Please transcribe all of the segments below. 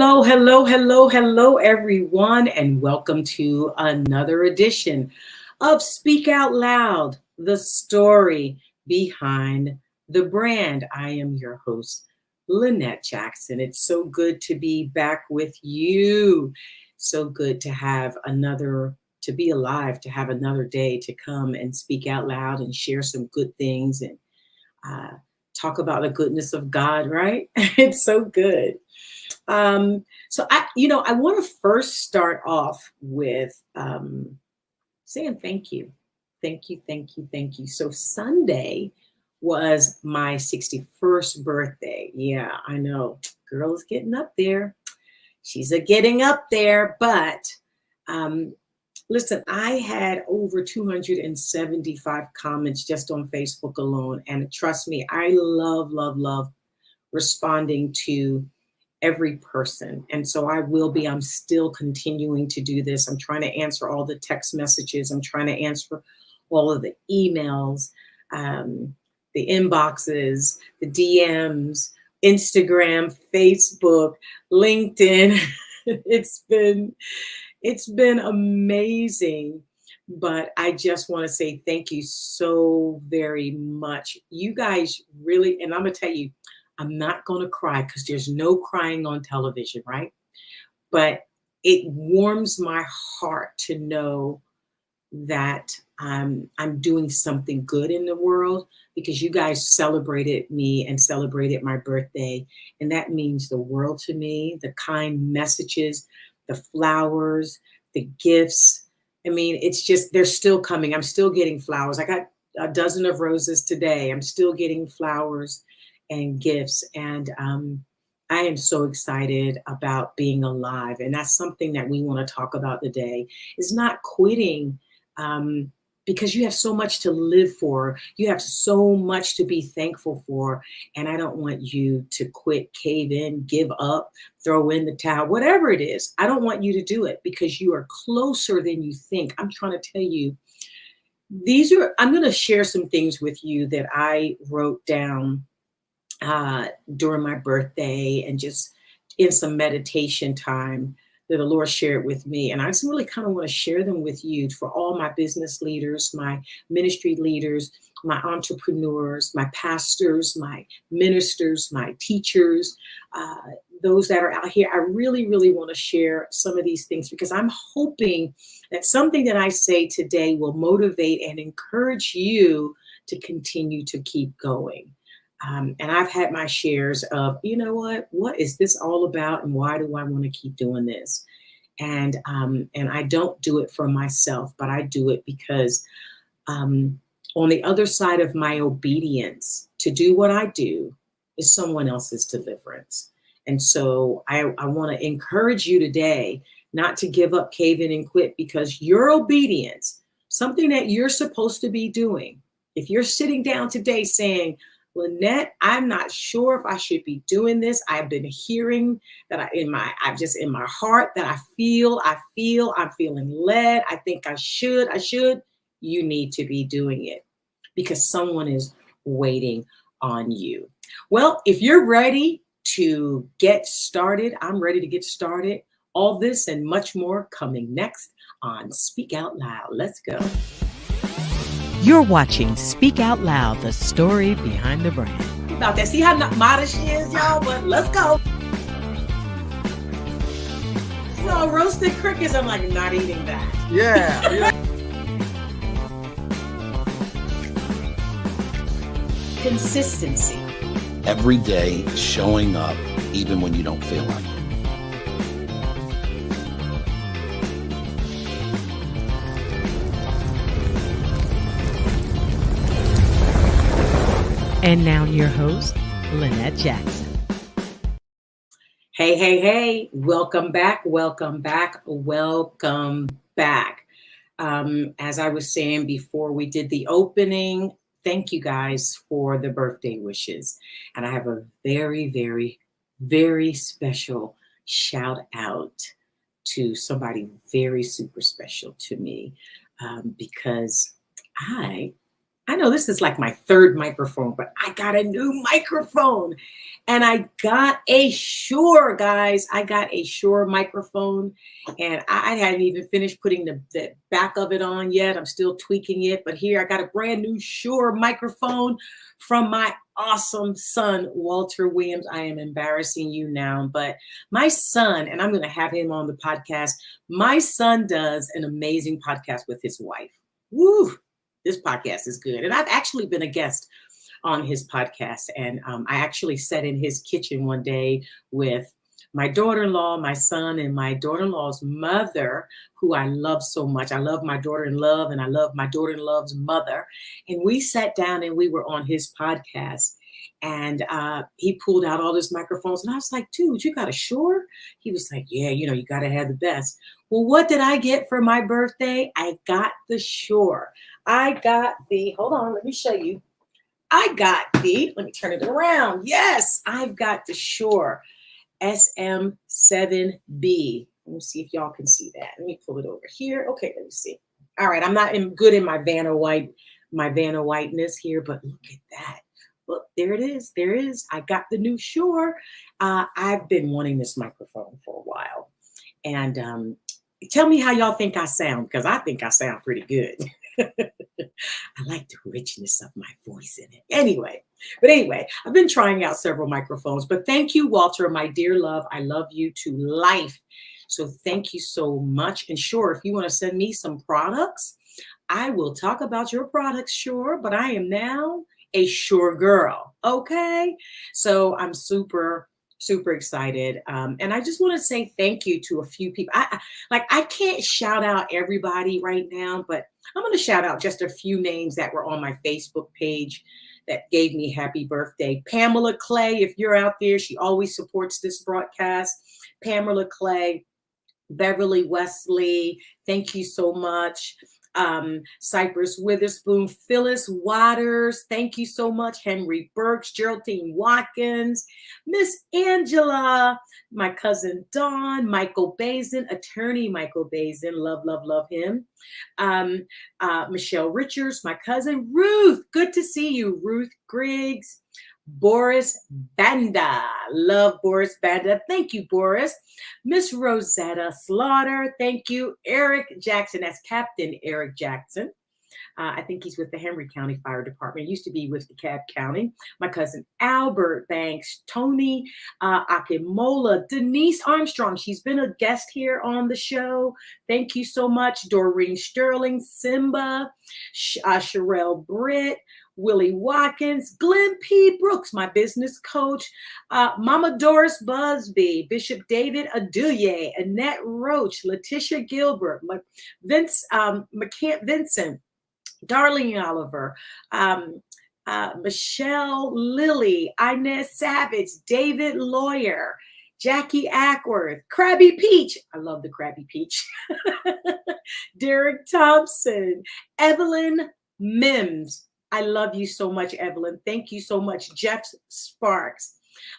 Hello, hello, hello, hello, everyone, and welcome to another edition of Speak Out Loud, the story behind the brand. I am your host, Lynette Jackson. It's so good to be back with you. So good to have to be alive, to have another day to come and speak out loud and share some good things and uh, talk about the goodness of God, right? It's so good. I want to first start off with saying thank you. Thank you, thank you, thank you. So Sunday was my 61st birthday. Yeah, I know. Girl is getting up there. She's a getting up there. But um, listen, I had over 275 comments just on Facebook alone. And trust me, I love, love, love responding to every person. And so I'm still continuing to do this. I'm trying to answer all the text messages. I'm trying to answer all of the emails, the inboxes, the DMs, Instagram, Facebook, LinkedIn. it's been, it's been amazing. But I just want to say thank you so very much. You guys really, and I'm going to tell you, I'm not going to cry because there's no crying on television, right? But it warms my heart to know that I'm doing something good in the world because you guys celebrated me and celebrated my birthday. And that means the world to me, the kind messages, the flowers, the gifts. I mean, it's just, they're still coming. I'm still getting flowers. I got a dozen of roses today. I'm still getting flowers and gifts. And I am so excited about being alive. And that's something that we want to talk about today is not quitting um, because you have so much to live for. You have so much to be thankful for. And I don't want you to quit, cave in, give up, throw in the towel, whatever it is. I don't want you to do it because you are closer than you think. I'm trying to tell you, I'm going to share some things with you that I wrote down during my birthday and just in some meditation time that the Lord shared with me. And I just really kind of want to share them with you for all my business leaders, my ministry leaders, my entrepreneurs, my pastors, my ministers, my teachers, those that are out here. I really, really want to share some of these things because I'm hoping that something that I say today will motivate and encourage you to continue to keep going. And I've had my shares of, you know what is this all about, and why do I want to keep doing this? And I don't do it for myself, but I do it because on the other side of my obedience to do what I do is someone else's deliverance. And so I want to encourage you today not to give up, cave in, and quit because your obedience, something that you're supposed to be doing. If you're sitting down today saying, Lynette, I'm not sure if I should be doing this. I've been hearing that I'm just in my heart that I'm feeling led. I think I should. You need to be doing it because someone is waiting on you. Well, if you're ready to get started, I'm ready to get started. All this and much more coming next on Speak Out Loud. Let's go. You're watching Speak Out Loud, the story behind the brand. About that. See how modest she is, y'all? But let's go. So roasted crickets, I'm like, not eating that. Yeah. Consistency. Every day showing up, even when you don't feel like it. And now your host, Lynette Jackson. Hey, hey, hey. Welcome back. Welcome back. Welcome back. As I was saying before we did the opening, thank you guys for the birthday wishes. And I have a very, very, very special shout out to somebody very super special to me because I I know this is like my third microphone, but I got a new microphone. And I got a Shure, guys. I got a Shure microphone. And I hadn't even finished putting the back of it on yet. I'm still tweaking it. But here I got a brand new Shure microphone from my awesome son, Walter Williams. I am embarrassing you now, but my son, and I'm going to have him on the podcast. My son does an amazing podcast with his wife. Woo! This podcast is good. And I've actually been a guest on his podcast. And I actually sat in his kitchen one day with my daughter-in-law, my son, and my daughter-in-law's mother, who I love so much. I love my daughter-in-law, and I love my daughter-in-law's mother. And we sat down and we were on his podcast. And he pulled out all his microphones. And I was like, dude, you got a Shure? He was like, yeah, you got to have the best. Well, what did I get for my birthday? I got the Shure. Hold on, let me show you. Let me turn it around. Yes, I've got the Shure SM7B. Let me see if y'all can see that. Let me pull it over here. Okay, let me see. All right, I'm not good in my Vanna Whiteness here, but look at that. Look, there it is. There it is. I got the new Shure. I've been wanting this microphone for a while. And tell me how y'all think I sound, because I think I sound pretty good. I like the richness of my voice in it. Anyway, I've been trying out several microphones, but thank you, Walter, my dear love. I love you to life. So thank you so much. And sure, if you want to send me some products, I will talk about your products, sure. But I am now a Shure girl. Okay. So I'm super excited. And I just want to say thank you to a few people. I can't shout out everybody right now, but I'm going to shout out just a few names that were on my Facebook page that gave me happy birthday. Pamela Clay, if you're out there, she always supports this broadcast. Pamela Clay, Beverly Wesley, thank you so much. Cypress Witherspoon, Phyllis Waters, thank you so much. Henry Burks, Geraldine Watkins, Miss Angela, my cousin Dawn, Michael Bazin, attorney Michael Bazin, love him. Michelle Richards, my cousin Ruth, good to see you. Ruth Griggs, Boris Banda, love Boris Banda, thank you, Boris. Miss Rosetta Slaughter, thank you. Eric Jackson, that's Captain Eric Jackson. I think he's with the Henry County Fire Department. He used to be with DeKalb County. My cousin Albert Banks, Tony Akimola, Denise Armstrong. She's been a guest here on the show. Thank you so much. Doreen Sterling, Simba, Sherelle Britt, Willie Watkins, Glenn P. Brooks, my business coach, Mama Doris Busby, Bishop David Aduye, Annette Roach, Letitia Gilbert, McCann Vincent, Darlene Oliver, Michelle Lilly, Inez Savage, David Lawyer, Jackie Ackworth, Krabby Peach. I love the Krabby Peach. Derek Thompson, Evelyn Mims. I love you so much, Evelyn. Thank you so much. Jeff Sparks,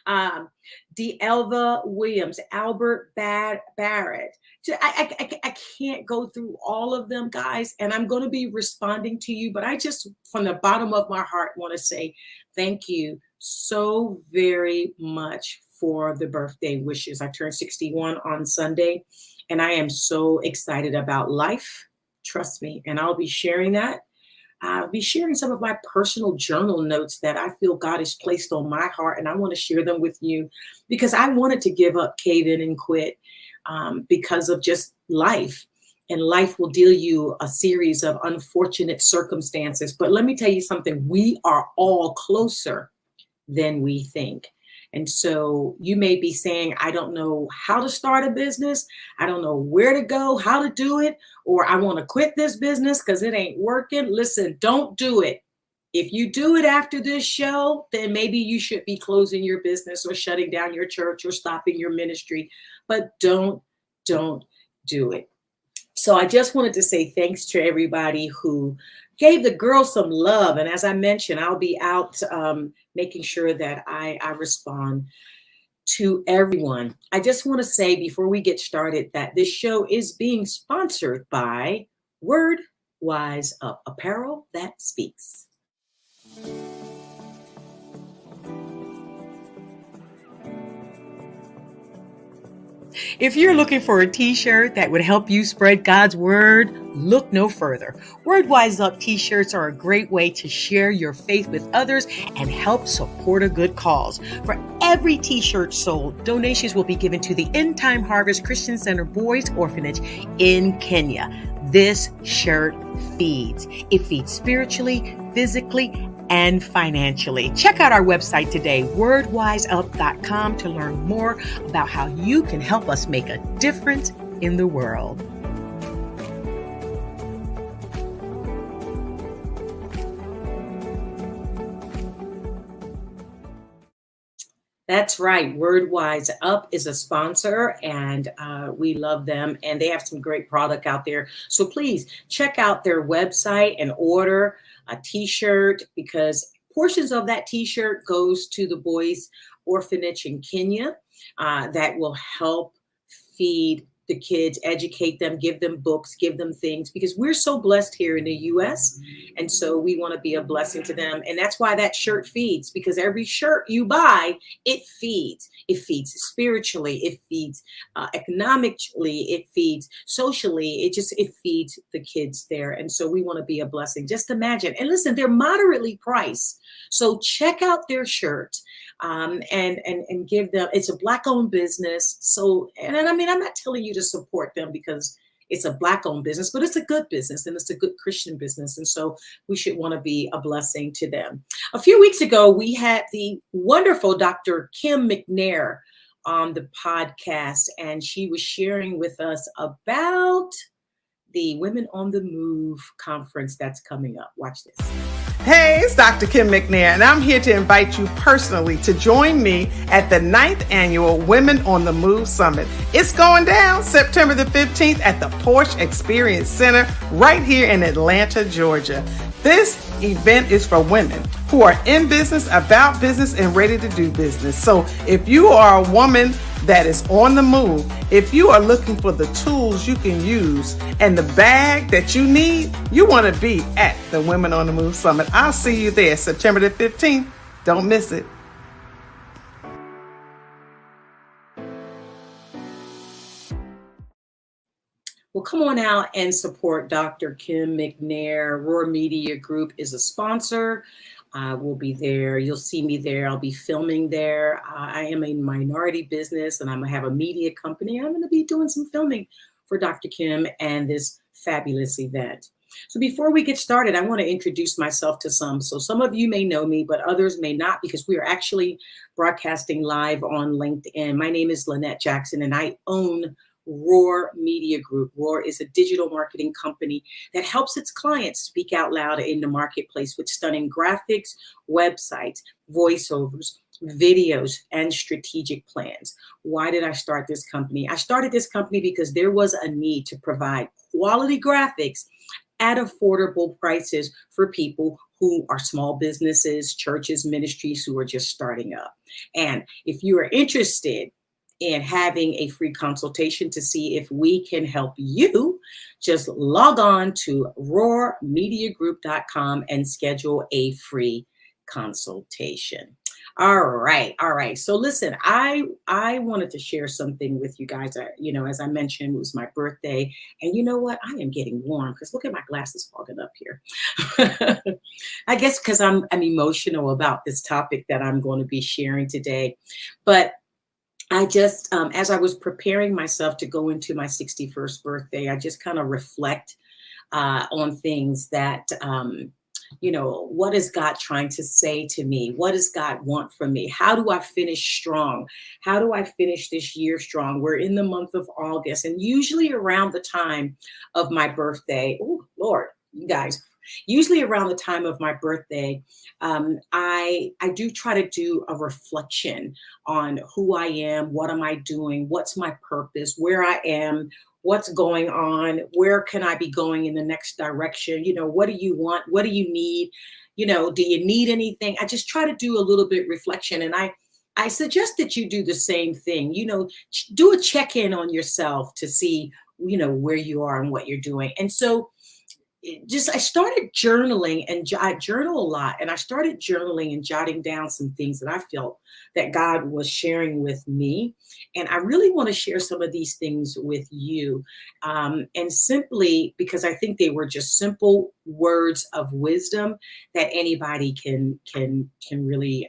D'Elva Williams, Albert Barrett. I can't go through all of them, guys, and I'm going to be responding to you, but I just, from the bottom of my heart, want to say thank you so very much for the birthday wishes. I turned 61 on Sunday, and I am so excited about life. Trust me, and I'll be sharing that. I'll be sharing some of my personal journal notes that I feel God has placed on my heart, and I want to share them with you because I wanted to give up, cave in, and quit because of just life. And life will deal you a series of unfortunate circumstances. But let me tell you something, we are all closer than we think. And so you may be saying, I don't know how to start a business. I don't know where to go, how to do it, or I want to quit this business because it ain't working. Listen, don't do it. If you do it after this show, then maybe you should be closing your business or shutting down your church or stopping your ministry. But don't do it. So I just wanted to say thanks to everybody who gave the girls some love. And as I mentioned, I'll be out making sure that I respond to everyone. I just want to say before we get started that this show is being sponsored by Word Wise Up, apparel that speaks. If you're looking for a t-shirt that would help you spread God's word, look no further. Word Wise Up t-shirts are a great way to share your faith with others and help support a good cause. For every t-shirt sold, donations will be given to the End Time Harvest Christian Center Boys Orphanage in Kenya. This shirt feeds. It feeds spiritually, physically, and financially. Check out our website today, wordwiseup.com, to learn more about how you can help us make a difference in the world. That's right. Word Wise Up is a sponsor, and we love them, and they have some great product out there. So please check out their website and order a t-shirt, because portions of that t-shirt goes to the boys orphanage in Kenya that will help feed the kids, educate them, give them books, give them things, because we're so blessed here in the US. And so we want to be a blessing to them. And that's why that shirt feeds, because every shirt you buy, it feeds. It feeds spiritually, it feeds economically, it feeds socially, it feeds the kids there. And so we want to be a blessing. Just imagine. And listen, they're moderately priced. So check out their shirt. And give them, it's a Black-owned business. So, and I mean, I'm not telling you to support them because it's a Black-owned business, but it's a good business and it's a good Christian business. And so we should want to be a blessing to them. A few weeks ago, we had the wonderful Dr. Kim McNair on the podcast, and she was sharing with us about the Women on the Move conference that's coming up. Watch this. Hey, it's Dr. Kim McNair, and I'm here to invite you personally to join me at the 9th Annual Women on the Move Summit. It's going down September the 15th at the Porsche Experience Center right here in Atlanta, Georgia. This event is for women who are in business, about business, and ready to do business. So if you are a woman that is on the move, if you are looking for the tools you can use and the bag that you need, you want to be at the Women on the Move Summit. I'll see you there September the 15th. Don't miss it. Well, come on out and support Dr. Kim McNair. Roar Media Group is a sponsor. We'll be there. You'll see me there. I'll be filming there. I am a minority business and I'm going to have a media company. I'm going to be doing some filming for Dr. Kim and this fabulous event. So before we get started, I want to introduce myself to some. So some of you may know me, but others may not, because we are actually broadcasting live on LinkedIn. My name is Lynette Jackson and I own Roar Media Group. Roar is a digital marketing company that helps its clients speak out loud in the marketplace with stunning graphics, websites, voiceovers, videos, and strategic plans. Why did I start this company? I started this company because there was a need to provide quality graphics at affordable prices for people who are small businesses, churches, ministries who are just starting up. And if you are interested in having a free consultation to see if we can help you, just log on to roarmediagroup.com and schedule a free consultation. All right. So listen, I wanted to share something with you guys. As I mentioned, it was my birthday, and you know what? I am getting warm because look at my glasses fogging up here. I guess because I'm emotional about this topic that I'm going to be sharing today, but I just, as I was preparing myself to go into my 61st birthday, I just kind of reflect on things that, what is God trying to say to me? What does God want from me? How do I finish strong? How do I finish this year strong? We're in the month of August, and usually around the time of my birthday, oh, Lord, you guys, usually around the time of my birthday, I do try to do a reflection on who I am, what am I doing, what's my purpose, where I am, what's going on, where can I be going in the next direction? What do you want? What do you need? Do you need anything? I just try to do a little bit reflection, and I suggest that you do the same thing. Do a check-in on yourself to see, where you are and what you're doing. And so I started journaling, and I journal a lot, and I started journaling and jotting down some things that I felt that God was sharing with me. And I really want to share some of these things with you. And simply because I think they were just simple words of wisdom that anybody can really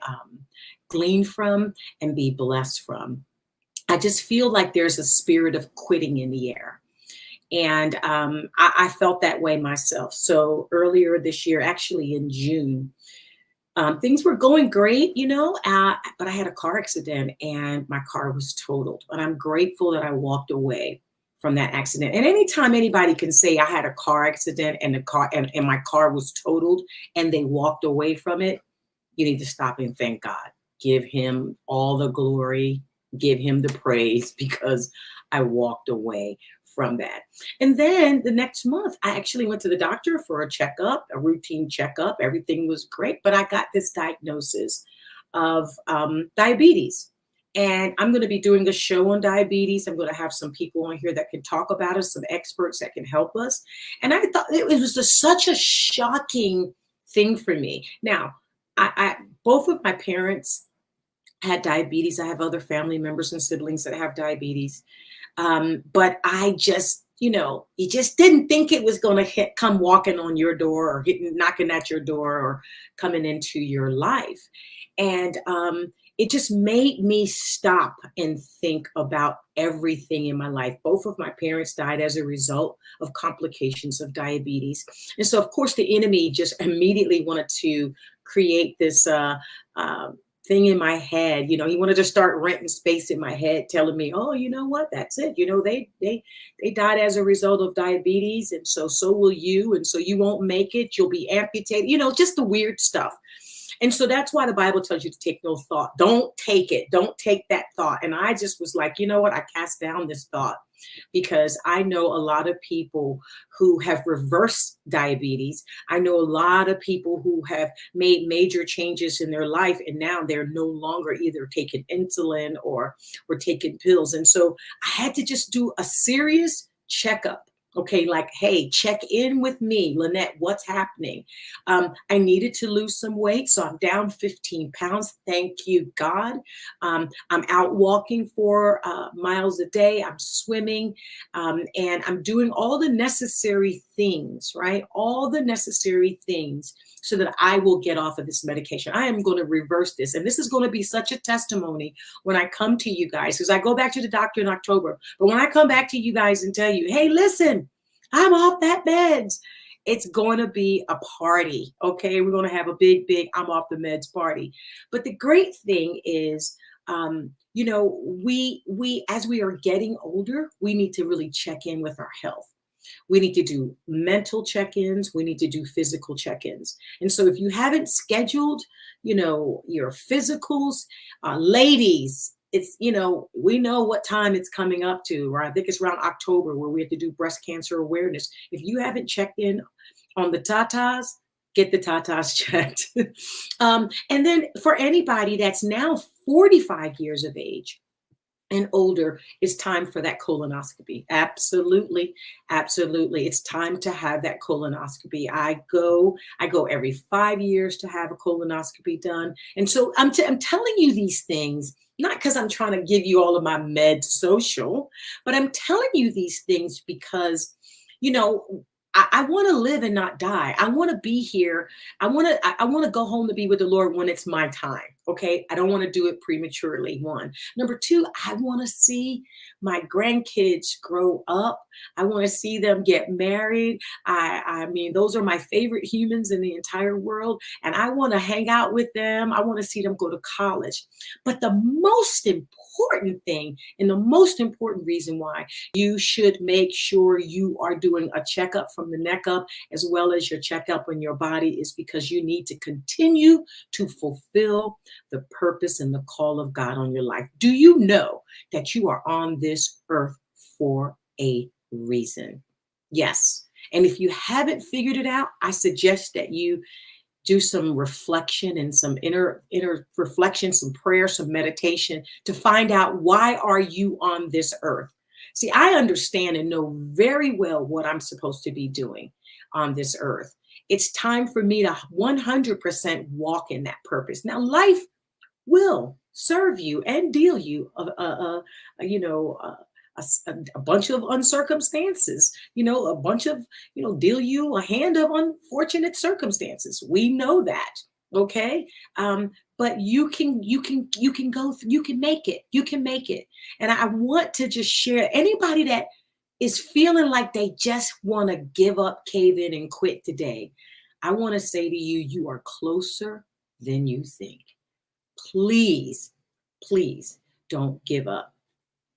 glean from and be blessed from. I just feel like there's a spirit of quitting in the air. And I felt that way myself. So earlier this year, actually in June, things were going great, but I had a car accident and my car was totaled. And I'm grateful that I walked away from that accident. And anytime anybody can say I had a car accident and and my car was totaled and they walked away from it, you need to stop and thank God. Give him all the glory, give him the praise, because I walked away from that. And then the next month, I actually went to the doctor for a checkup, a routine checkup. Everything was great, but I got this diagnosis of diabetes. And I'm going to be doing a show on diabetes. I'm going to have some people on here that can talk about it, some experts that can help us. And I thought it was such a shocking thing for me. Now, I both of my parents had diabetes. I have other family members and siblings that have diabetes. But I just, you just didn't think it was going to come walking on your door or knocking at your door or coming into your life. And it just made me stop and think about everything in my life. Both of my parents died as a result of complications of diabetes. And so, of course, the enemy just immediately wanted to create this thing in my head. He wanted to start renting space in my head, telling me, oh, you know what, that's it. They died as a result of diabetes. And so will you. And so you won't make it. You'll be amputated, just the weird stuff. And so that's why the Bible tells you to take no thought. Don't take it. Don't take that thought. And I just was like, you know what? I cast down this thought, because I know a lot of people who have reversed diabetes. I know a lot of people who have made major changes in their life, and now they're no longer either taking insulin or taking pills. And so I had to just do a serious checkup. Okay, like, hey, check in with me, Lynette, what's happening? I needed to lose some weight, so I'm down 15 pounds. Thank you, God. I'm out walking 4 miles a day. I'm swimming, and I'm doing all the necessary things, right? All the necessary things so that I will get off of this medication. I am going to reverse this. And this is going to be such a testimony when I come to you guys, because I go back to the doctor in October. But when I come back to you guys and tell you, hey, listen, I'm off that meds, it's going to be a party. Okay, we're going to have a big I'm off the meds party. But the great thing is, we as we are getting older, we need to really check in with our health. We need to do mental check-ins. We need to do physical check-ins. And so if you haven't scheduled, your physicals, ladies, it's, we know what time it's coming up to, right? I think it's around October where we have to do breast cancer awareness. If you haven't checked in on the tatas, get the tatas checked. And then for anybody that's now 45 years of age and older, it's time for that colonoscopy. Absolutely. Absolutely. It's time to have that colonoscopy. I go every 5 years to have a colonoscopy done. And so I'm telling you these things, not because I'm trying to give you all of my med social, but I'm telling you these things because, I want to live and not die. I want to be here. I want to go home to be with the Lord when it's my time. Okay. I don't want to do it prematurely. 1. Number 2, I want to see my grandkids grow up. I want to see them get married. I mean, those are my favorite humans in the entire world. And I want to hang out with them. I want to see them go to college. But the most important thing and the most important reason why you should make sure you are doing a checkup from the neck up, as well as your checkup on your body, is because you need to continue to fulfill the purpose and the call of God on your life. Do you know that you are on this earth for a reason? Yes. And if you haven't figured it out, I suggest that you do some reflection and some inner reflection, some prayer, some meditation to find out, why are you on this earth? See, I understand and know very well what I'm supposed to be doing on this earth. It's time for me to 100% walk in that purpose. Now, life will serve you and deal you you know a bunch of uncircumstances, a bunch of, deal you a hand of unfortunate circumstances. We know that. Okay. But you can make it. You can make it. And I want to just share, anybody that is feeling like they just want to give up, cave in, and quit today, I want to say to you, you are closer than you think. Please, please don't give up.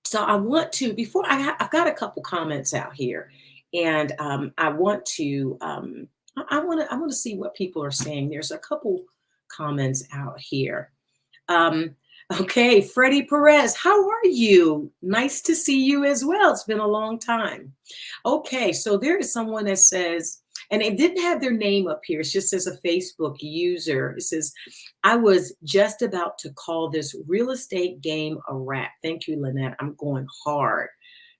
So I want to, before I've got a couple comments out here, and I want to, I want to see what people are saying. There's a couple comments out here. Okay, Freddie Perez, how are you? Nice to see you as well. It's been a long time. Okay, so there is someone that says, and it didn't have their name up here. It just says a Facebook user. It says, I was just about to call this real estate game a wrap. Thank you, Lynette. I'm going hard.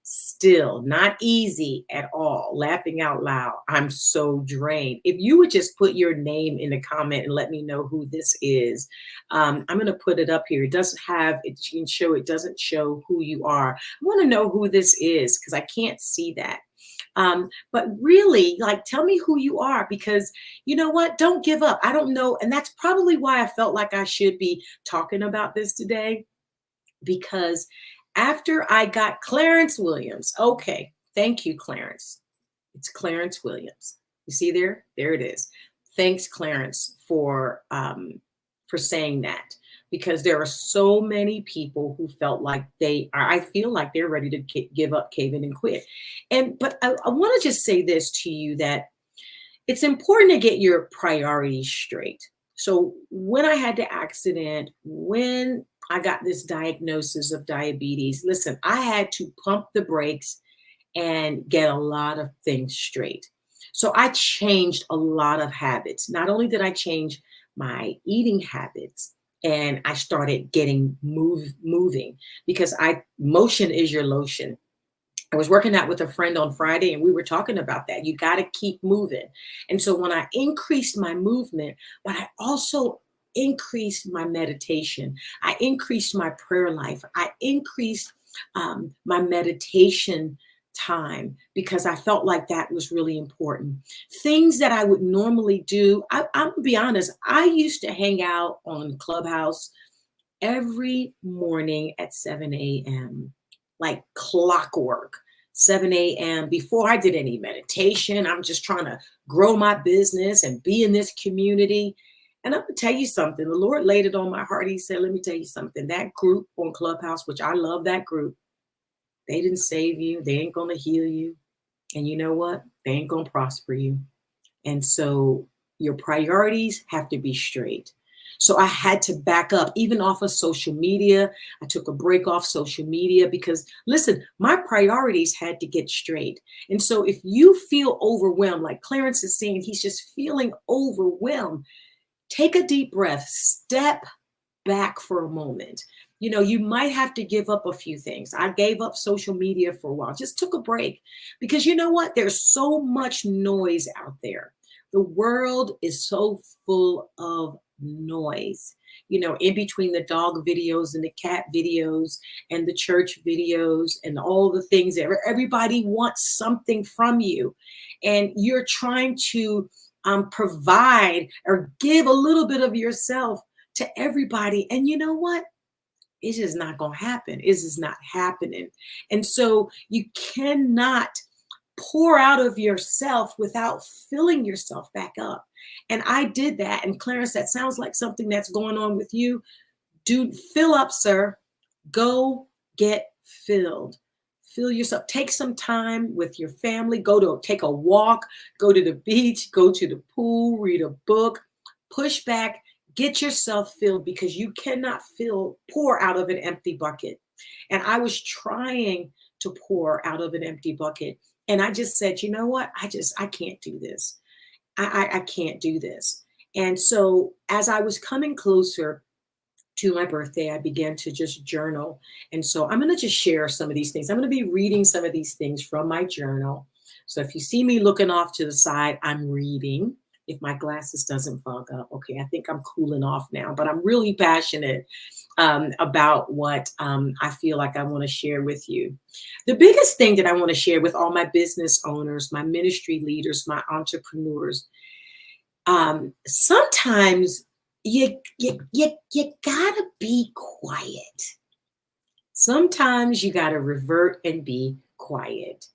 Still not easy at all. Laughing out loud. I'm so drained. If you would just put your name in the comment and let me know who this is. I'm going to put it up here. It doesn't have, it doesn't show who you are. I want to know who this is because I can't see that. But really, like, tell me who you are, because you know what? Don't give up. I don't know. And that's probably why I felt like I should be talking about this today, because after I got Clarence Williams. Okay. Thank you, Clarence. It's Clarence Williams. You see there? There it is. Thanks, Clarence, for saying that, because there are so many people who felt like I feel like they're ready to give up, cave in, and quit. But I want to just say this to you, that it's important to get your priorities straight. So when I had the accident, when I got this diagnosis of diabetes, listen, I had to pump the brakes and get a lot of things straight. So I changed a lot of habits. Not only did I change my eating habits, and I started getting moving, because motion is your lotion. I was working out with a friend on Friday, and we were talking about that. You got to keep moving. And so when I increased my movement, but I also increased my meditation, I increased my prayer life, I increased my meditation time, because I felt like that was really important. Things that I would normally do, I'm gonna be honest, I used to hang out on Clubhouse every morning at 7 a.m., like clockwork. 7 a.m. before I did any meditation. I'm just trying to grow my business and be in this community. And I'm going to tell you something. The Lord laid it on my heart. He said, let me tell you something. That group on Clubhouse, which I love that group, they didn't save you. They ain't going to heal you. And you know what? They ain't going to prosper you. And so your priorities have to be straight. So I had to back up, even off of social media. I took a break off social media because, listen, my priorities had to get straight. And so if you feel overwhelmed, like Clarence is saying, he's just feeling overwhelmed, take a deep breath, step back for a moment. You might have to give up a few things. I gave up social media for a while, just took a break, because you know what? There's so much noise out there. The world is so full of noise, in between the dog videos and the cat videos and the church videos and all the things that everybody wants something from you. And you're trying to provide or give a little bit of yourself to everybody. And you know what? It's just not going to happen. It's just not happening. And so you cannot pour out of yourself without filling yourself back up. And I did that. And Clarence, that sounds like something that's going on with you. Dude, fill up, sir. Go get filled. Fill yourself. Take some time with your family. Take a walk, go to the beach, go to the pool, read a book, push back, get yourself filled, because you cannot pour out of an empty bucket. And I was trying to pour out of an empty bucket. And I just said, you know what? I can't do this. I can't do this. And so as I was coming closer to my birthday, I began to just journal. And so I'm going to just share some of these things. I'm going to be reading some of these things from my journal. So if you see me looking off to the side, I'm reading. If my glasses doesn't fog up, okay, I think I'm cooling off now, but I'm really passionate about what I feel like I want to share with you. The biggest thing that I want to share with all my business owners, my ministry leaders, my entrepreneurs, sometimes you gotta be quiet. Sometimes you gotta revert and be quiet.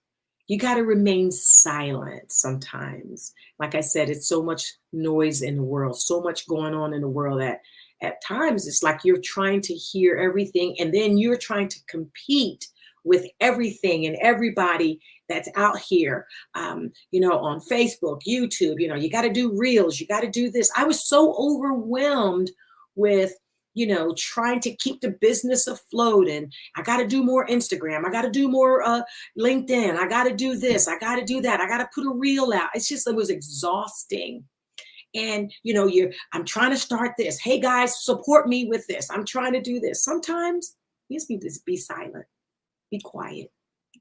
You gotta remain silent sometimes. Like I said, it's so much noise in the world, so much going on in the world that at times it's like you're trying to hear everything, and then you're trying to compete with everything and everybody that's out here, on Facebook, YouTube. You got to do reels, you got to do this. I was so overwhelmed with, trying to keep the business afloat, and I got to do more Instagram, I got to do more LinkedIn, I got to do this, I got to do that, I got to put a reel out. It was exhausting. And I'm trying to start this. Hey guys, support me with this. I'm trying to do this. Sometimes you just need to be silent, be quiet.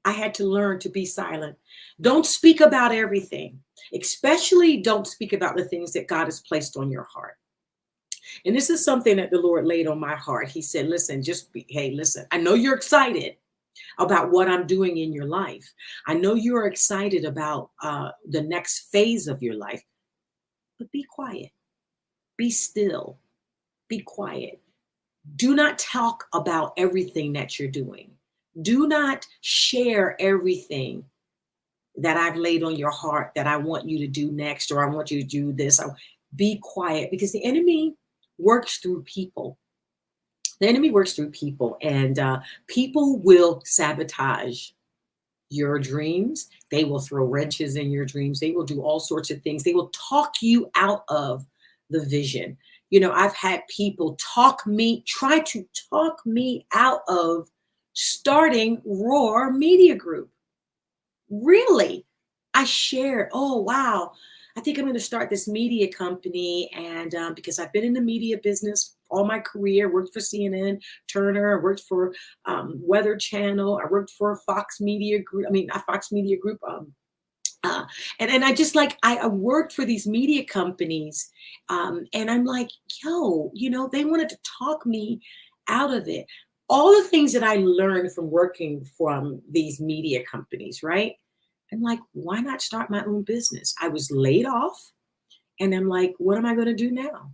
I had to learn to be silent. Don't speak about everything, especially don't speak about the things that God has placed on your heart. And this is something that the Lord laid on my heart. He said, listen, listen, I know you're excited about what I'm doing in your life. I know you're excited about the next phase of your life. But be quiet, be still, be quiet. Do not talk about everything that you're doing. Do not share everything that I've laid on your heart that I want you to do next, or I want you to do this. Be quiet, because the enemy works through people. The enemy works through people, and people will sabotage your dreams. They will throw wrenches in your dreams. They will do all sorts of things. They will talk you out of the vision. I've had people try to talk me out of starting Roar Media Group. Really? I shared, oh, wow, I think I'm going to start this media company. And because I've been in the media business all my career, worked for CNN, Turner, I worked for Weather Channel, I worked for Fox Media Group. And I just I worked for these media companies. And I'm like, they wanted to talk me out of it. All the things that I learned from working from these media companies, right? I'm like, why not start my own business? I was laid off, and I'm like, what am I going to do now?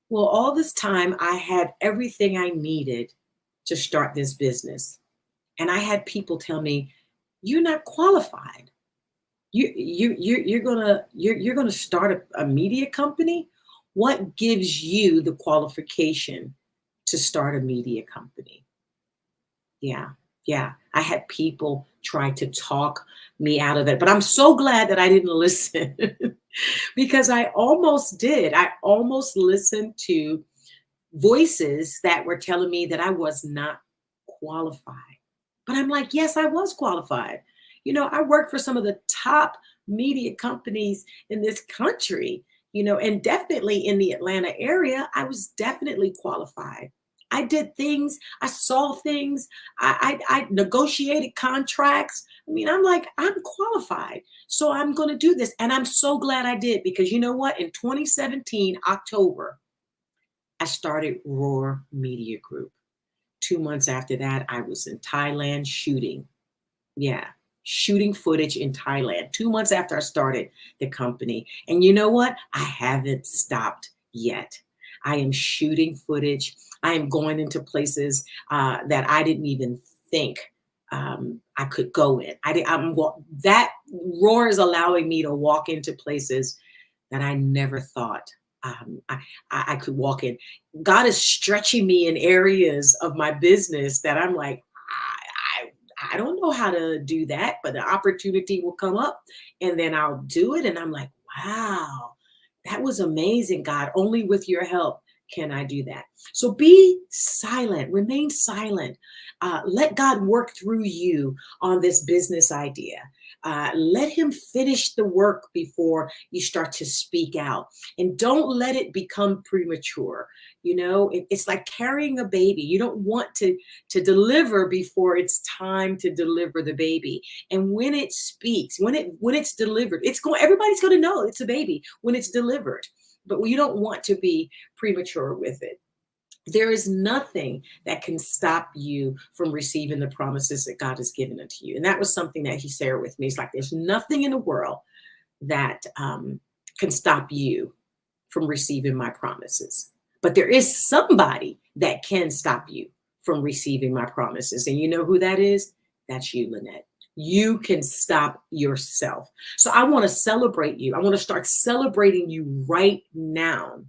Well, all this time I had everything I needed to start this business. And I had people tell me, you're not qualified. You're gonna start a media company? What gives you the qualification to start a media company? Yeah. I had people try to talk me out of it, but I'm so glad that I didn't listen because I almost did. I almost listened to voices that were telling me that I was not qualified. But I'm like, yes, I was qualified. I worked for some of the top media companies in this country, and definitely in the Atlanta area, I was definitely qualified. I did things, I saw things, I negotiated contracts. I'm like, I'm qualified. So I'm going to do this. And I'm so glad I did, because you know what? In 2017, October, I started Roar Media Group. 2 months after that, I was in Thailand shooting. Yeah, shooting footage in Thailand. 2 months after I started the company. And you know what? I haven't stopped yet. I am shooting footage. I am going into places that I didn't even think I could go in. That Roar is allowing me to walk into places that I never thought I could walk in. God is stretching me in areas of my business that I'm like, I don't know how to do that, but the opportunity will come up and then I'll do it. And I'm like, wow, that was amazing, God. Only with your help can I do that. So be silent, remain silent. Let God work through you on this business idea. Let him finish the work before you start to speak out. And don't let it become premature. It's like carrying a baby. You don't want to deliver before it's time to deliver the baby. And when it speaks, when it's delivered, everybody's going to know it's a baby when it's delivered. But you don't want to be premature with it. There is nothing that can stop you from receiving the promises that God has given unto you. And that was something that he shared with me. It's like, there's nothing in the world that can stop you from receiving my promises. But there is somebody that can stop you from receiving my promises. And you know who that is? That's you, Lynette. You can stop yourself. So I want to celebrate you. I want to start celebrating you right now,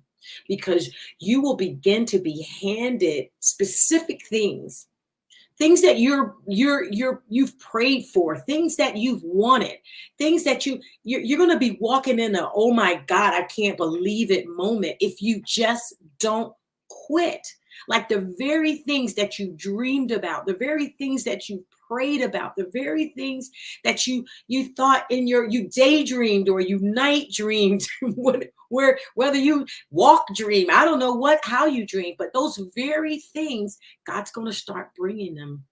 because you will begin to be handed specific things that you've prayed for, things that you've wanted, things that you're going to be walking in a, oh my God, I can't believe it moment if you just don't quit. Like the very things that you dreamed about, the very things that you prayed about, the very things that you thought you daydreamed or you night dreamed, whether you walk dream, I don't know how you dream, but those very things, God's going to start bringing them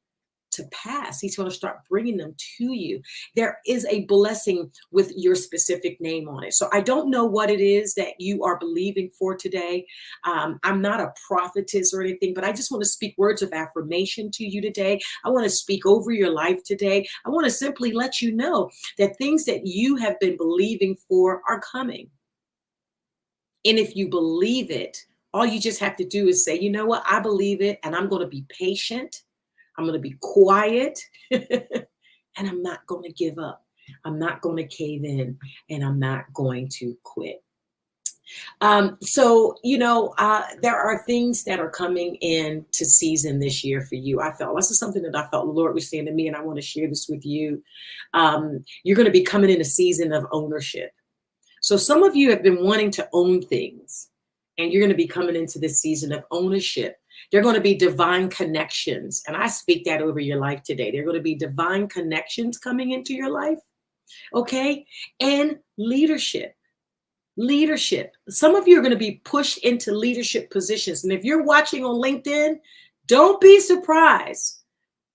to pass. He's going to start bringing them to you. There is a blessing with your specific name on it. So I don't know what it is that you are believing for today. I'm not a prophetess or anything, but I just want to speak words of affirmation to you today. I want to speak over your life today. I want to simply let you know that things that you have been believing for are coming. And if you believe it, all you just have to do is say, you know what, I believe it, and I'm going to be patient. I'm going to be quiet, and I'm not going to give up. I'm not going to cave in, and I'm not going to quit. So, there are things that are coming into season this year for you. This is something that I felt the Lord was saying to me, and I want to share this with you. You're going to be coming in a season of ownership. So some of you have been wanting to own things, and you're going to be coming into this season of ownership. There are going to be divine connections. And I speak that over your life today. There are going to be divine connections coming into your life. Okay. And leadership. Some of you are going to be pushed into leadership positions. And if you're watching on LinkedIn, don't be surprised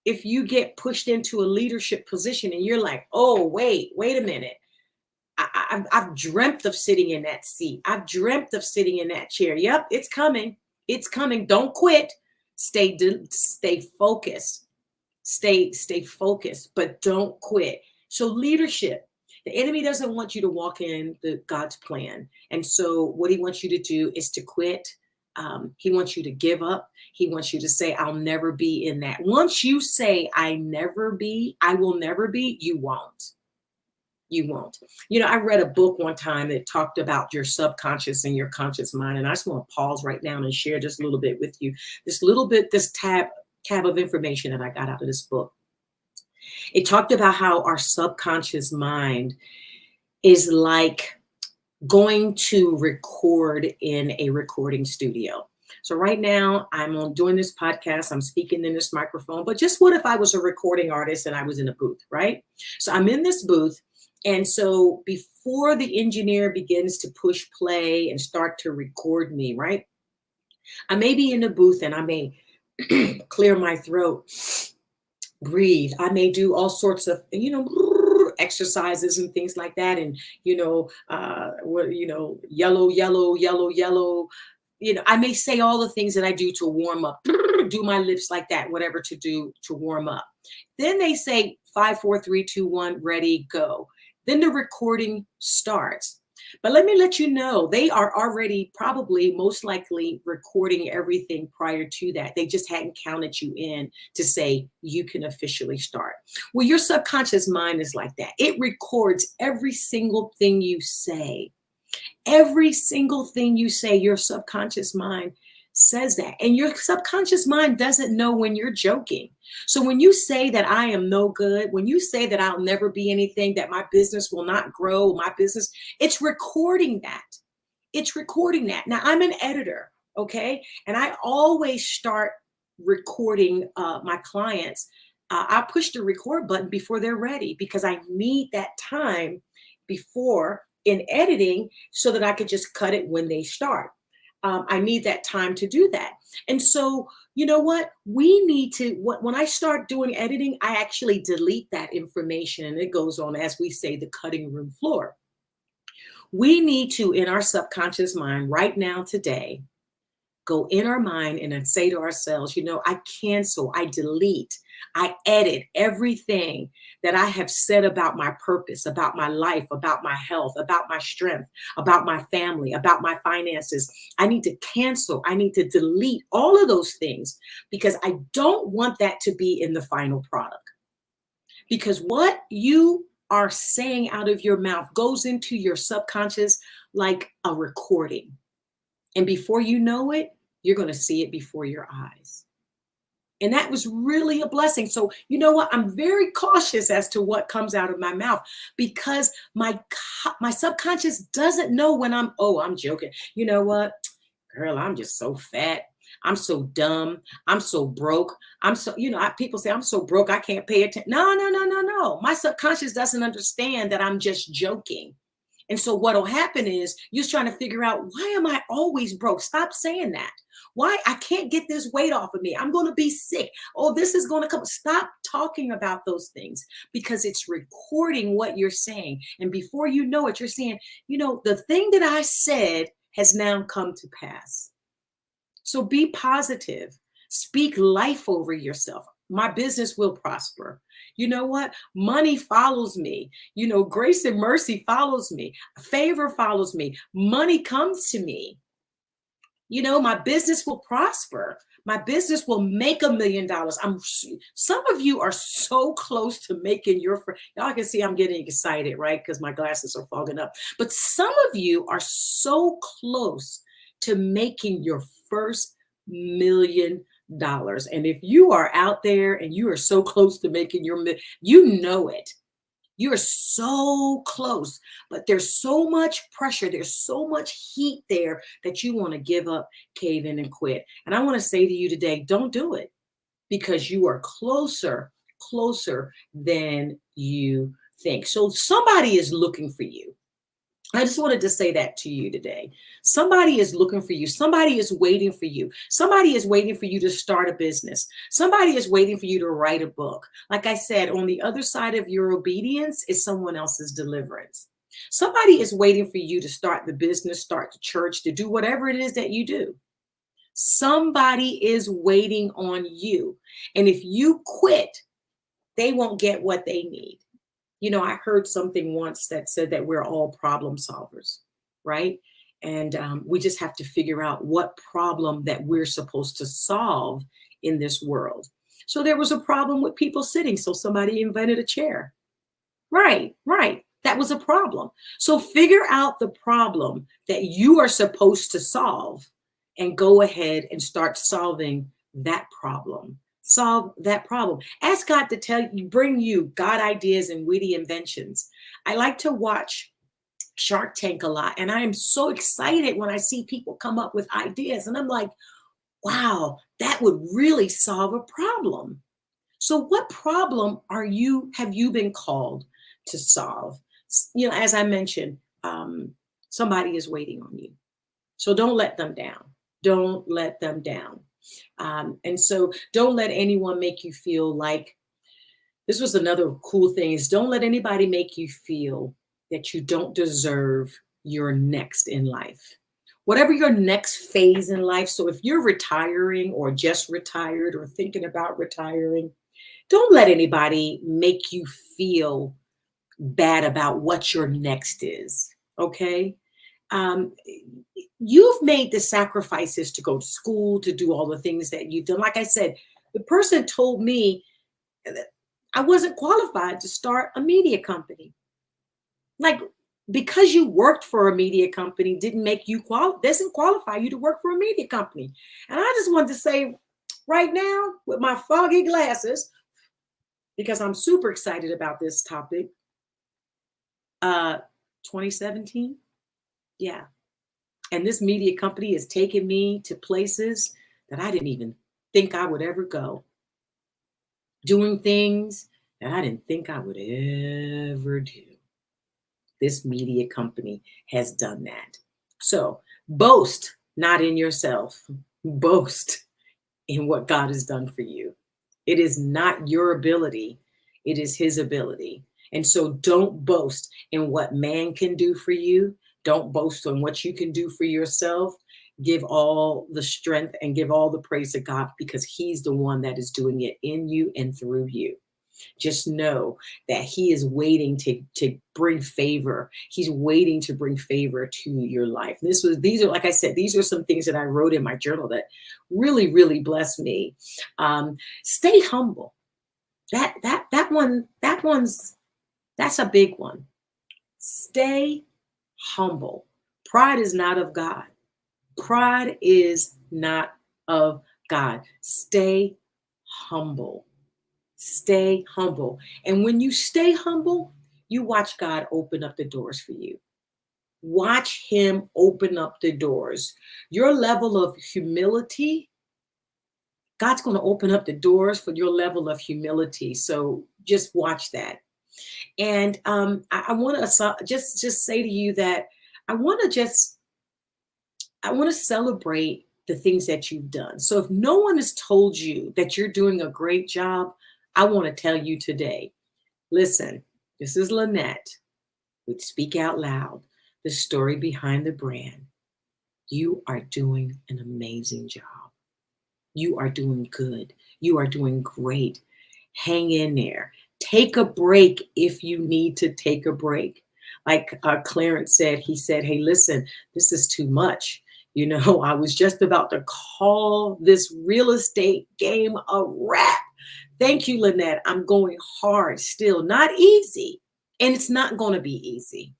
if you get pushed into a leadership position and you're like, oh, wait a minute. I've dreamt of sitting in that seat. I've dreamt of sitting in that chair. Yep, it's coming. It's coming. Don't quit. Stay focused. Stay focused, but don't quit. So leadership, the enemy doesn't want you to walk in God's plan. And so what he wants you to do is to quit. He wants you to give up. He wants you to say, I'll never be in that. Once you say, I will never be, you won't. You won't. I read a book one time that talked about your subconscious and your conscious mind. And I just want to pause right now and share just a little bit with you. This tab of information that I got out of this book. It talked about how our subconscious mind is like going to record in a recording studio. So right now I'm doing this podcast. I'm speaking in this microphone, but just what if I was a recording artist and I was in a booth, right? So I'm in this booth. And so before the engineer begins to push play and start to record me, right? I may be in the booth and I may clear my throat, breathe. I may do all sorts of, exercises and things like that. And, yellow. I may say all the things that I do to warm up, do my lips like that, whatever to do to warm up. Then they say 5, 4, 3, 2, 1, ready, go. Then the recording starts. But let me let you know, they are already probably most likely recording everything prior to that. They just hadn't counted you in to say you can officially start. Well, your subconscious mind is like that. It records every single thing you say. Every single thing you say, your subconscious mind says that. And your subconscious mind doesn't know when you're joking. So when you say that I am no good, when you say that I'll never be anything, that my business will not grow, it's recording that. It's recording that. Now I'm an editor, okay? And I always start recording my clients I push the record button before they're ready because I need that time before in editing so that I could just cut it when they start. I need that time to do that. And so, you know what? We need to, when I start doing editing, I actually delete that information and it goes on, as we say, the cutting room floor. We need to, in our subconscious mind right now, today, go in our mind and then say to ourselves, I cancel, I delete, I edit everything that I have said about my purpose, about my life, about my health, about my strength, about my family, about my finances. I need to cancel, I need to delete all of those things because I don't want that to be in the final product. Because what you are saying out of your mouth goes into your subconscious like a recording. And before you know it, you're going to see it before your eyes. And that was really a blessing. So, you know what? I'm very cautious as to what comes out of my mouth because my subconscious doesn't know when I'm joking. You know what? Girl, I'm just so fat. I'm so dumb. I'm so broke. People say I'm so broke, I can't pay attention. No. My subconscious doesn't understand that I'm just joking. And so what'll happen is you're trying to figure out, why am I always broke? Stop saying that. Why? I can't get this weight off of me. I'm going to be sick. Oh, this is going to come. Stop talking about those things because it's recording what you're saying. And before you know it, you're saying, the thing that I said has now come to pass. So be positive. Speak life over yourself. My business will prosper. You know what? Money follows me. Grace and mercy follows me. Favor follows me. Money comes to me. My business will prosper. My business will make $1 million. Some of you are so close to making y'all can see I'm getting excited, right? Because my glasses are fogging up. But some of you are so close to making your first $1 million. And if you are out there and you are so close to making you know it. You are so close, but there's so much pressure. There's so much heat there that you want to give up, cave in, and quit. And I want to say to you today, don't do it because you are closer than you think. So somebody is looking for you. I just wanted to say that to you today. Somebody is looking for you. Somebody is waiting for you. Somebody is waiting for you to start a business. Somebody is waiting for you to write a book. Like I said, on the other side of your obedience is someone else's deliverance. Somebody is waiting for you to start the business, start the church, to do whatever it is that you do. Somebody is waiting on you. And if you quit, they won't get what they need. I heard something once that said that we're all problem solvers, right? And we just have to figure out what problem that we're supposed to solve in this world. So there was a problem with people sitting, so somebody invented a chair. Right. That was a problem. So figure out the problem that you are supposed to solve and go ahead and start solving that problem. Solve that problem. Ask God to bring you God ideas and witty inventions. I like to watch Shark Tank a lot, and I am so excited when I see people come up with ideas, and I'm like, wow, that would really solve a problem. So what problem have you been called to solve? As I mentioned, somebody is waiting on you. So don't let them down. Don't let them down. And so don't let anyone make you feel like, this was another cool thing, is don't let anybody make you feel that you don't deserve your next in life. Whatever your next phase in life. So if you're retiring or just retired or thinking about retiring, don't let anybody make you feel bad about what your next is. Okay. You've made the sacrifices to go to school, to do all the things that you've done. Like I said, the person told me that I wasn't qualified to start a media company. Like, because you worked for a media company doesn't qualify you to work for a media company. And I just wanted to say right now, with my foggy glasses, because I'm super excited about this topic, 2017. Yeah. And this media company has taken me to places that I didn't even think I would ever go. doing things that I didn't think I would ever do. This media company has done that. So boast not in yourself, boast in what God has done for you. It is not your ability, it is his ability. And so don't boast in what man can do for you. Don't boast on what you can do for yourself. Give all the strength and give all the praise to God, because he's the one that is doing it in you and through you. Just know that he is waiting to bring favor. He's waiting to bring favor to your life. These are, like I said, these are some things that I wrote in my journal that really, really blessed me. Stay humble. That's a big one. Stay humble. Pride is not of God. Pride is not of God. Stay humble. Stay humble. And when you stay humble, you watch God open up the doors for you. Watch him open up the doors. Your level of humility, God's going to open up the doors for your level of humility. So just watch that. And I want to just say to you that I want to celebrate the things that you've done. So if no one has told you that you're doing a great job, I want to tell you today, listen, this is Lynette with Speak Out Loud, the story behind the brand. You are doing an amazing job. You are doing good. You are doing great. Hang in there. Take a break if you need to take a break. Like Clarence said, he said, hey, listen, this is too much. You know, I was just about to call this real estate game a wrap. Thank you, Lynette. I'm going hard still. Not easy. And it's not going to be easy.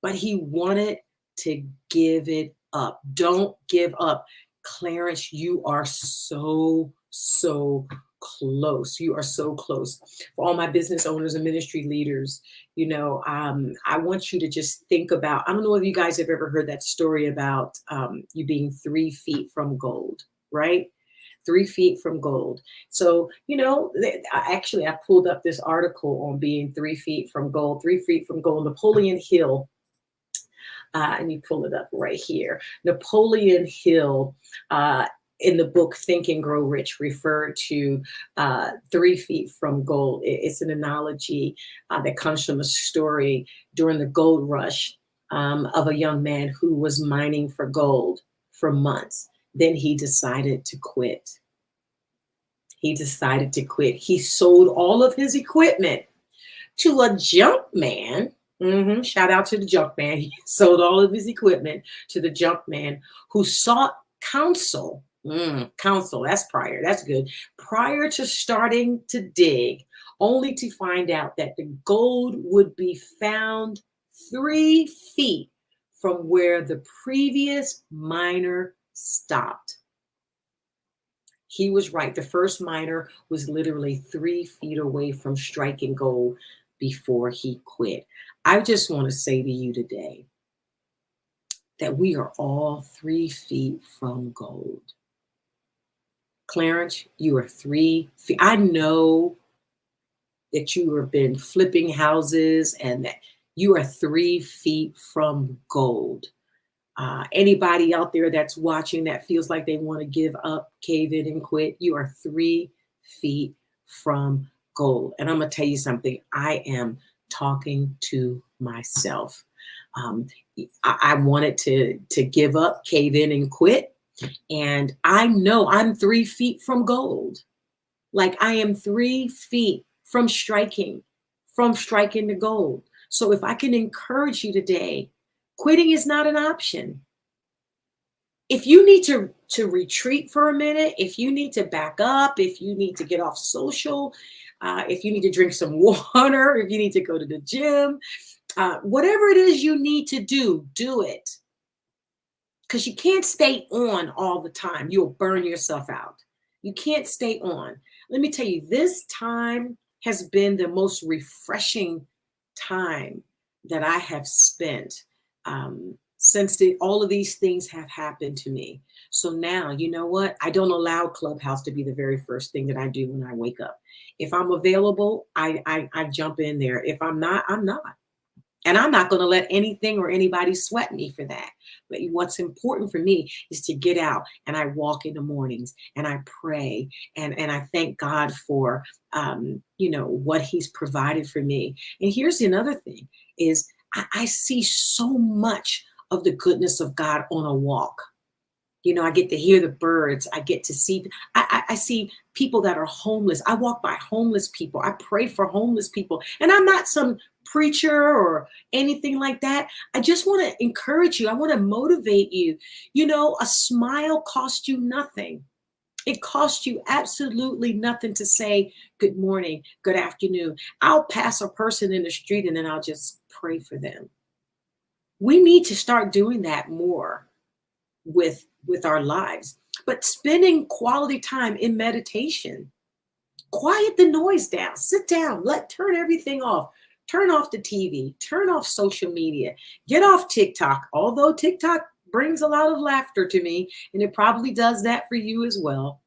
But he wanted to give it up. Don't give up. Clarence, you are so close. You are so close. For all my business owners and ministry leaders, you know, I want you to just think about, I don't know if you guys have ever heard that story about you being 3 feet from gold, right? 3 feet from gold. So, you know, actually, I pulled up this article on being 3 feet from gold. 3 feet from gold. Napoleon Hill. And you pull it up right here. Napoleon Hill, in the book Think and Grow Rich, referred to 3 feet from gold. It's an analogy that comes from a story during the gold rush of a young man who was mining for gold for months. Then he decided to quit. He decided to quit. He sold all of his equipment to a junk man. Shout out to the junk man. He sold all of his equipment to the junk man who sought counsel. Counsel, that's prior. That's good. Prior to starting to dig, only to find out that the gold would be found 3 feet from where the previous miner stopped. He was right. The first miner was literally 3 feet away from striking gold before he quit. I just want to say to you today that we are all 3 feet from gold. Clarence, you are 3 feet. I know that you have been flipping houses and that you are 3 feet from gold. Anybody out there that's watching that feels like they want to give up, cave in, and quit, you are 3 feet from gold. And I'm going to tell you something. I am talking to myself. I wanted to give up, cave in, and quit. And I know I'm 3 feet from gold. Like I am 3 feet from striking the gold. So if I can encourage you today, quitting is not an option. If you need to retreat for a minute, if you need to back up, if you need to get off social, if you need to drink some water, if you need to go to the gym, whatever it is you need to do, do it. Because you can't stay on all the time. You'll burn yourself out. You can't stay on. Let me tell you, this time has been the most refreshing time that I have spent since all of these things have happened to me. So now, you know what? I don't allow Clubhouse to be the very first thing that I do when I wake up. If I'm available, I jump in there. If I'm not, I'm not. And I'm not going to let anything or anybody sweat me for that. But what's important for me is to get out and I walk in the mornings and I pray and I thank God for, what he's provided for me. And here's another thing is I see so much of the goodness of God on a walk. I get to hear the birds. I get to see, I see people that are homeless. I walk by homeless people. I pray for homeless people. And I'm not some preacher or anything like that. I just want to encourage you. I want to motivate you. A smile costs you nothing. It costs you absolutely nothing to say good morning, good afternoon. I'll pass a person in the street and then I'll just pray for them. We need to start doing that more with our lives, but spending quality time in meditation. Quiet the noise down, sit down, turn everything off. Turn off the TV, turn off social media, get off TikTok, although TikTok brings a lot of laughter to me, and it probably does that for you as well,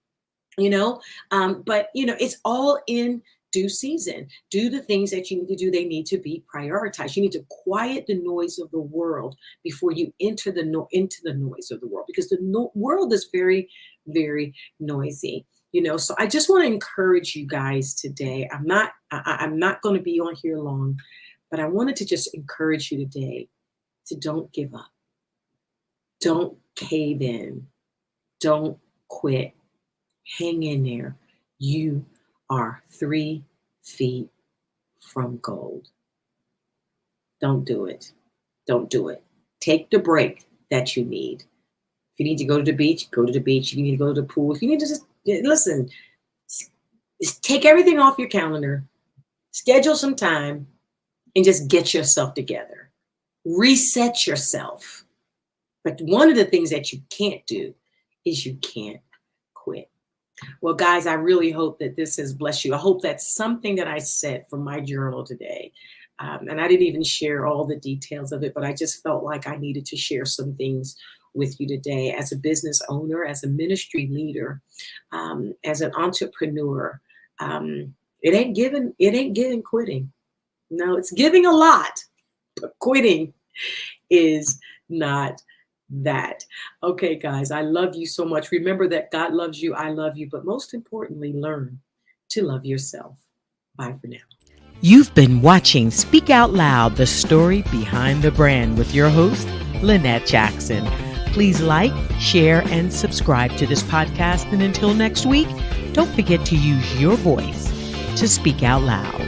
but it's all in due season. Do the things that you need to do. They need to be prioritized. You need to quiet the noise of the world before you enter into the noise of the world, because the world is very, very noisy. So I just want to encourage you guys today. I'm not going to be on here long, but I wanted to just encourage you today to don't give up. Don't cave in. Don't quit. Hang in there. You are 3 feet from gold. Don't do it. Don't do it. Take the break that you need. If you need to go to the beach, go to the beach. If you need to go to the pool, if you need to just listen, take everything off your calendar, schedule some time, and just get yourself together. Reset yourself. But one of the things that you can't do is you can't quit. Well, guys, I really hope that this has blessed you. I hope that's something that I said from my journal today. And I didn't even share all the details of it, but I just felt like I needed to share some things with you today as a business owner, as a ministry leader, as an entrepreneur. It ain't giving quitting. No, it's giving a lot, but quitting is not that. Okay, guys, I love you so much. Remember that God loves you. I love you. But most importantly, learn to love yourself. Bye for now. You've been watching Speak Out Loud, the story behind the brand with your host, Lynette Jackson. Please like, share, and subscribe to this podcast. And until next week, don't forget to use your voice to speak out loud.